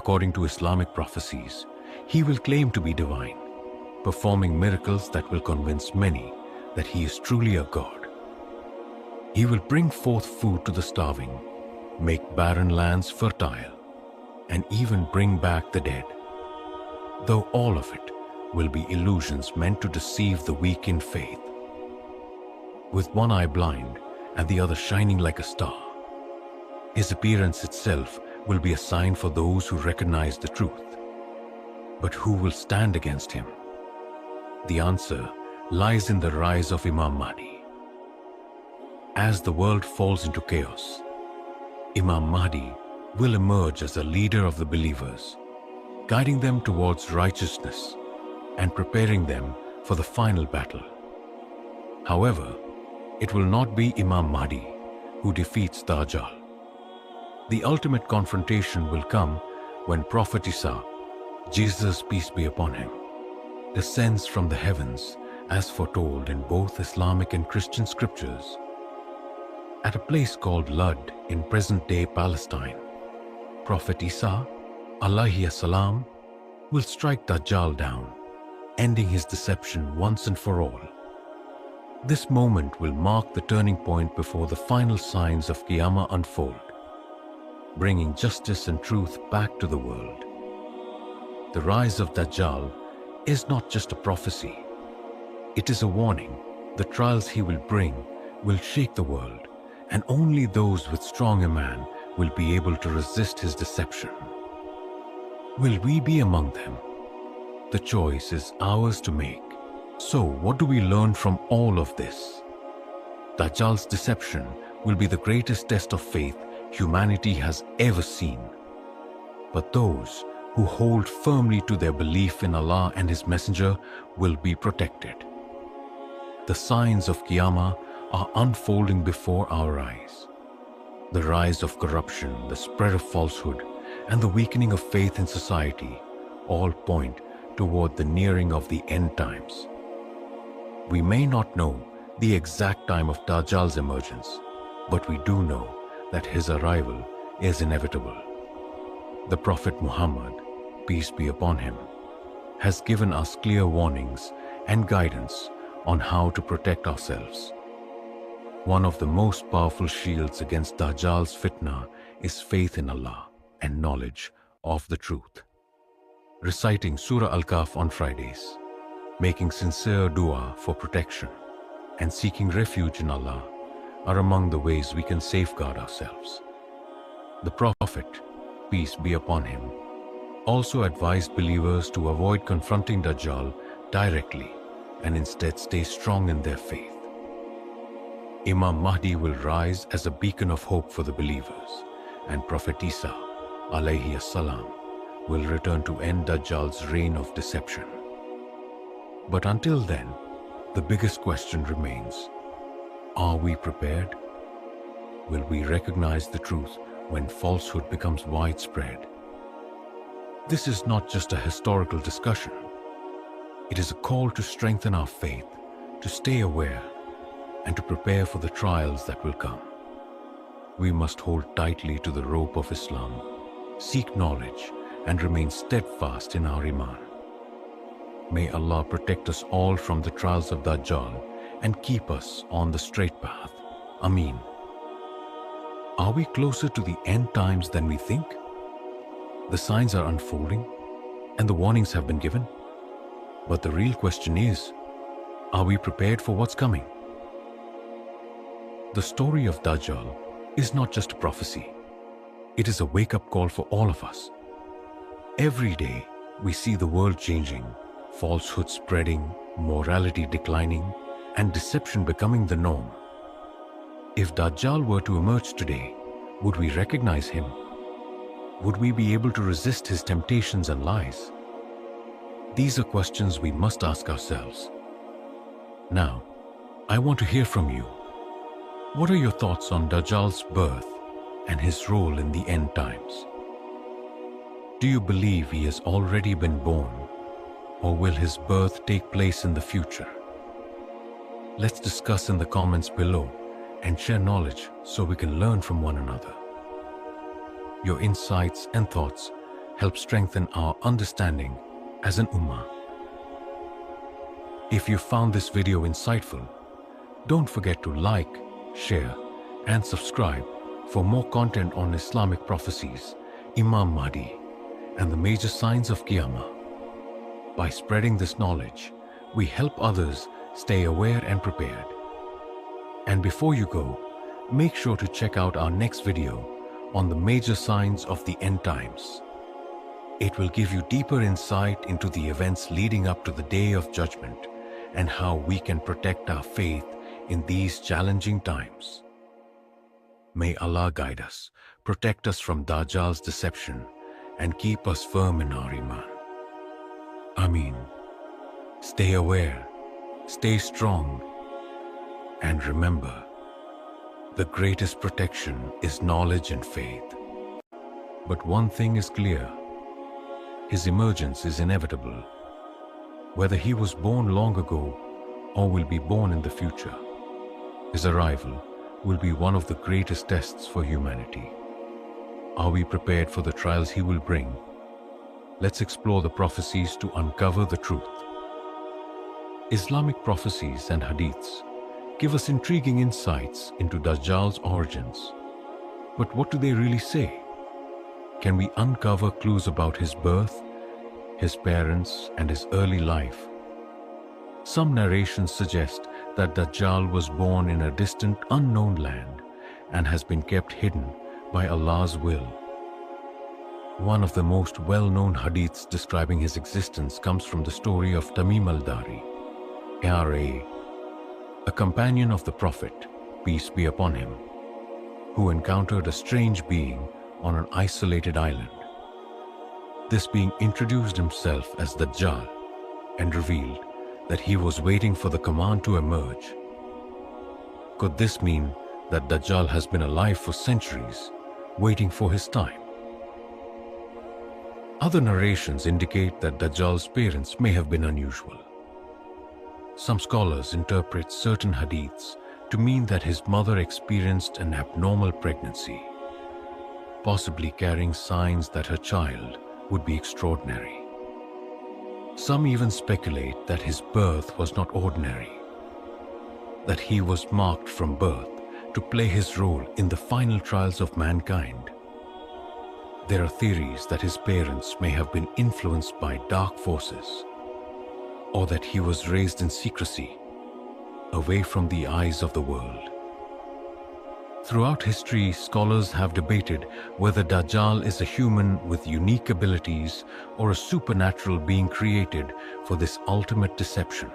according to Islamic prophecies, he will claim to be divine, performing miracles that will convince many that he is truly a god. He will bring forth food to the starving, make barren lands fertile, and even bring back the dead. Though all of it will be illusions meant to deceive the weak in faith. With one eye blind and the other shining like a star, his appearance itself will be a sign for those who recognize the truth. But who will stand against him? The answer lies in the rise of Imam Mahdi. As the world falls into chaos, Imam Mahdi will emerge as a leader of the believers, guiding them towards righteousness and preparing them for the final battle. However, it will not be Imam Mahdi who defeats Dajjal. The ultimate confrontation will come when Prophet Isa, Jesus, peace be upon him, descends from the heavens as foretold in both Islamic and Christian scriptures. At a place called Lud in present-day Palestine, Prophet Isa, alayhi salam, will strike Dajjal down, ending his deception once and for all. This moment will mark the turning point before the final signs of Qiyamah unfold, bringing justice and truth back to the world. The rise of Dajjal is not just a prophecy. It is a warning. The trials he will bring will shake the world, and only those with strong iman will be able to resist his deception. Will we be among them? The choice is ours to make. So, what do we learn from all of this? Dajjal's deception will be the greatest test of faith humanity has ever seen. But those who hold firmly to their belief in Allah and His Messenger will be protected. The signs of Qiyamah are unfolding before our eyes. The rise of corruption, the spread of falsehood, and the weakening of faith in society all point toward the nearing of the end times. We may not know the exact time of Dajjal's emergence, but we do know that his arrival is inevitable. The Prophet Muhammad, peace be upon him, has given us clear warnings and guidance on how to protect ourselves. One of the most powerful shields against Dajjal's fitna is faith in Allah and knowledge of the truth. Reciting Surah Al-Kahf on Fridays, making sincere dua for protection, and seeking refuge in Allah are among the ways we can safeguard ourselves. The Prophet, peace be upon him, also advised believers to avoid confronting Dajjal directly and instead stay strong in their faith. Imam Mahdi will rise as a beacon of hope for the believers, and Prophet Isa, alayhi salam, will return to end Dajjal's reign of deception. But until then, the biggest question remains: are we prepared? Will we recognize the truth when falsehood becomes widespread? This is not just a historical discussion. It is a call to strengthen our faith, to stay aware, and to prepare for the trials that will come. We must hold tightly to the rope of Islam, seek knowledge, and remain steadfast in our iman. May Allah protect us all from the trials of Dajjal and keep us on the straight path. Ameen. Are we closer to the end times than we think? The signs are unfolding and the warnings have been given. But the real question is, are we prepared for what's coming? The story of Dajjal is not just a prophecy. It is a wake-up call for all of us. Every day, we see the world changing, falsehood spreading, morality declining, and deception becoming the norm. If Dajjal were to emerge today, would we recognize him? Would we be able to resist his temptations and lies? These are questions we must ask ourselves. Now, I want to hear from you. What are your thoughts on Dajjal's birth and his role in the end times? Do you believe he has already been born, or will his birth take place in the future? Let's discuss in the comments below and share knowledge so we can learn from one another. Your insights and thoughts help strengthen our understanding as an ummah. If you found this video insightful, don't forget to like, share, and subscribe for more content on Islamic prophecies, Imam Mahdi, and the major signs of Qiyamah. By spreading this knowledge, we help others stay aware and prepared. And before you go, make sure to check out our next video on the major signs of the end times. It will give you deeper insight into the events leading up to the Day of Judgment and how we can protect our faith in these challenging times. May Allah guide us, protect us from Dajjal's deception, and keep us firm in our Iman. Ameen. Stay aware, stay strong, and remember, the greatest protection is knowledge and faith. But one thing is clear, his emergence is inevitable. Whether he was born long ago or will be born in the future, his arrival will be one of the greatest tests for humanity. Are we prepared for the trials he will bring? Let's explore the prophecies to uncover the truth. Islamic prophecies and hadiths give us intriguing insights into Dajjal's origins. But what do they really say? Can we uncover clues about his birth, his parents, and his early life? Some narrations suggest that Dajjal was born in a distant, unknown land and has been kept hidden by Allah's will. One of the most well-known hadiths describing his existence comes from the story of Tamim al-Dari, A.R.A., a companion of the Prophet, peace be upon him, who encountered a strange being on an isolated island. This being introduced himself as Dajjal and revealed that he was waiting for the command to emerge. Could this mean that Dajjal has been alive for centuries, waiting for his time? Other narrations indicate that Dajjal's parents may have been unusual. Some scholars interpret certain hadiths to mean that his mother experienced an abnormal pregnancy, possibly carrying signs that her child would be extraordinary. Some even speculate that his birth was not ordinary, that he was marked from birth to play his role in the final trials of mankind. There are theories that his parents may have been influenced by dark forces, or that he was raised in secrecy, away from the eyes of the world. Throughout history, scholars have debated whether Dajjal is a human with unique abilities or a supernatural being created for this ultimate deception.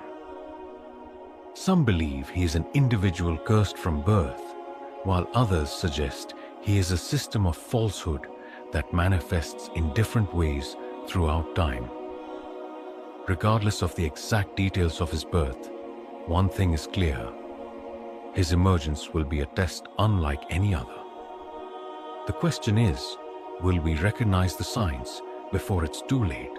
Some believe he is an individual cursed from birth, while others suggest he is a system of falsehood that manifests in different ways throughout time. Regardless of the exact details of his birth, one thing is clear: his emergence will be a test unlike any other. The question is, will we recognize the signs before it's too late?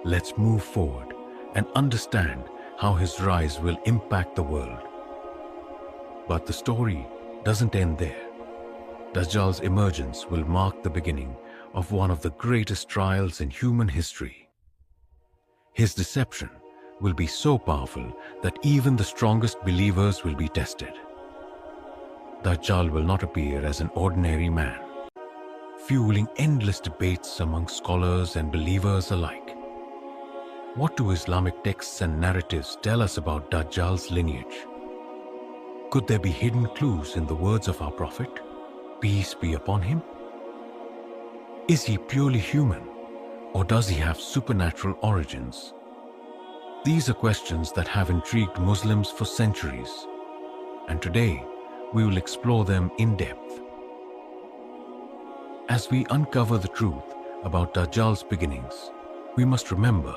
Let's move forward and understand how his rise will impact the world. But the story doesn't end there. Dajjal's emergence will mark the beginning of one of the greatest trials in human history. His deception will be so powerful that even the strongest believers will be tested. Dajjal will not appear as an ordinary man, fueling endless debates among scholars and believers alike. What do Islamic texts and narratives tell us about Dajjal's lineage? Could there be hidden clues in the words of our Prophet, peace be upon him? Is he purely human, or does he have supernatural origins? These are questions that have intrigued Muslims for centuries, and today we will explore them in depth. As we uncover the truth about Dajjal's beginnings, we must remember,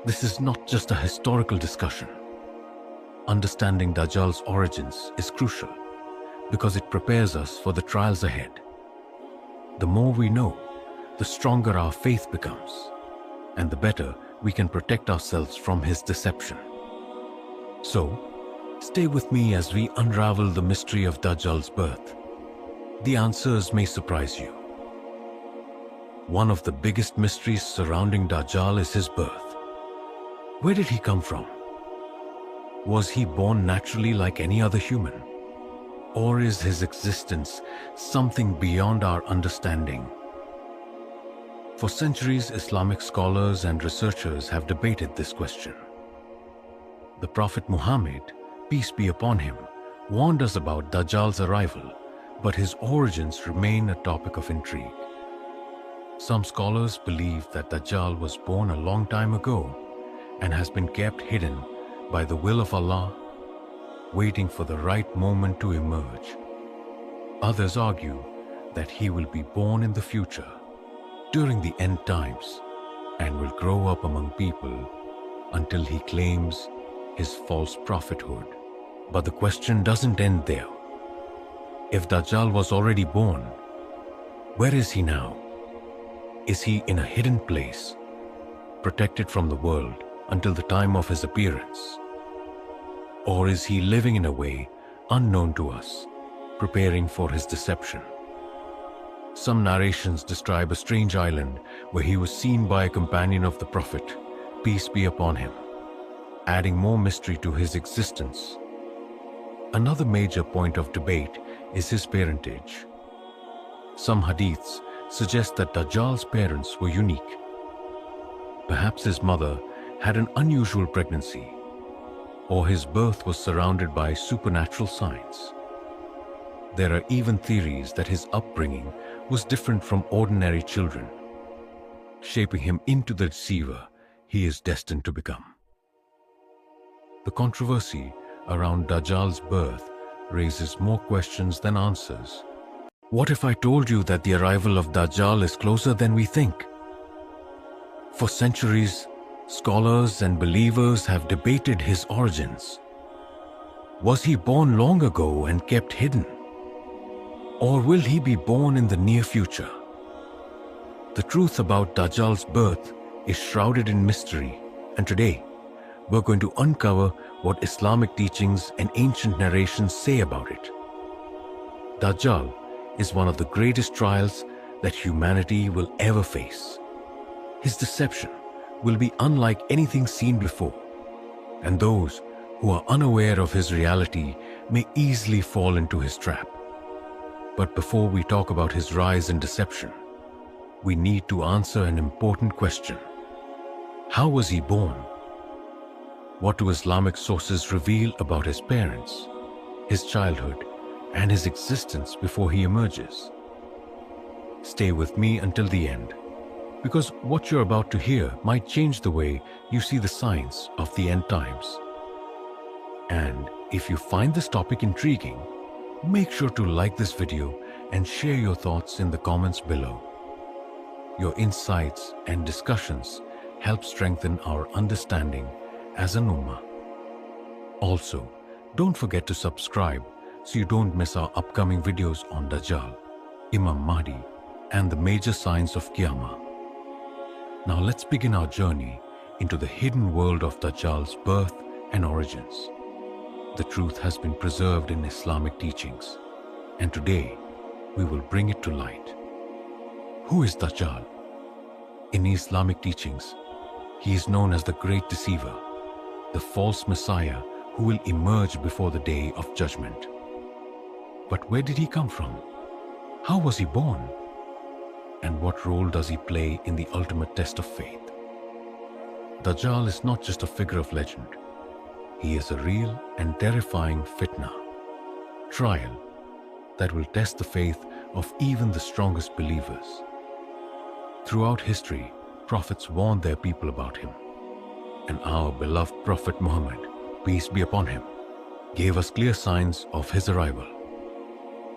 this is not just a historical discussion. Understanding Dajjal's origins is crucial because it prepares us for the trials ahead. The more we know, the stronger our faith becomes, and the better we can protect ourselves from his deception. So, stay with me as we unravel the mystery of Dajjal's birth. The answers may surprise you. One of the biggest mysteries surrounding Dajjal is his birth. Where did he come from? Was he born naturally like any other human? Or is his existence something beyond our understanding? For centuries, Islamic scholars and researchers have debated this question. The Prophet Muhammad, peace be upon him, warned us about Dajjal's arrival, but his origins remain a topic of intrigue. Some scholars believe that Dajjal was born a long time ago and has been kept hidden by the will of Allah, waiting for the right moment to emerge. Others argue that he will be born in the future, during the end times, and will grow up among people until he claims his false prophethood. But the question doesn't end there. If Dajjal was already born, where is he now? Is he in a hidden place, protected from the world until the time of his appearance? Or is he living in a way unknown to us, preparing for his deception? Some narrations describe a strange island where he was seen by a companion of the Prophet, peace be upon him, adding more mystery to his existence. Another major point of debate is his parentage. Some hadiths suggest that Dajjal's parents were unique. Perhaps his mother had an unusual pregnancy, or his birth was surrounded by supernatural signs. There are even theories that his upbringing was different from ordinary children, shaping him into the deceiver he is destined to become. The controversy around Dajjal's birth raises more questions than answers. What if I told you that the arrival of Dajjal is closer than we think? For centuries, scholars and believers have debated his origins. Was he born long ago and kept hidden? Or will he be born in the near future? The truth about Dajjal's birth is shrouded in mystery, and today we're going to uncover what Islamic teachings and ancient narrations say about it. Dajjal is one of the greatest trials that humanity will ever face. His deception will be unlike anything seen before, and those who are unaware of his reality may easily fall into his trap. But before we talk about his rise in deception, we need to answer an important question. How was he born? What do Islamic sources reveal about his parents, his childhood, and his existence before he emerges? Stay with me until the end, because what you're about to hear might change the way you see the signs of the end times. And if you find this topic intriguing, make sure to like this video and share your thoughts in the comments below. Your insights and discussions help strengthen our understanding as an ummah. Also, don't forget to subscribe so you don't miss our upcoming videos on Dajjal, Imam Mahdi, and the major signs of Qiyamah. Now let's begin our journey into the hidden world of Dajjal's birth and origins. The truth has been preserved in Islamic teachings, and today we will bring it to light. Who is Dajjal? In Islamic teachings, he is known as the Great Deceiver, the false Messiah who will emerge before the day of judgment. But where did he come from? How was he born? And what role does he play in the ultimate test of faith? Dajjal is not just a figure of legend. He is a real and terrifying fitna, trial that will test the faith of even the strongest believers. Throughout history, prophets warned their people about him, and our beloved Prophet Muhammad, peace be upon him, gave us clear signs of his arrival.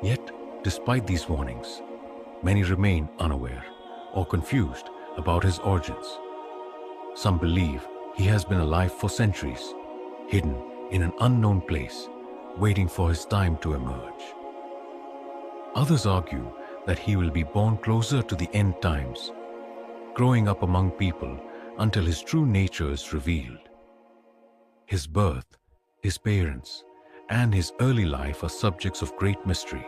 Yet, despite these warnings, many remain unaware or confused about his origins. Some believe he has been alive for centuries, hidden in an unknown place, waiting for his time to emerge. Others argue that he will be born closer to the end times, growing up among people until his true nature is revealed. His birth, his parents, and his early life are subjects of great mystery.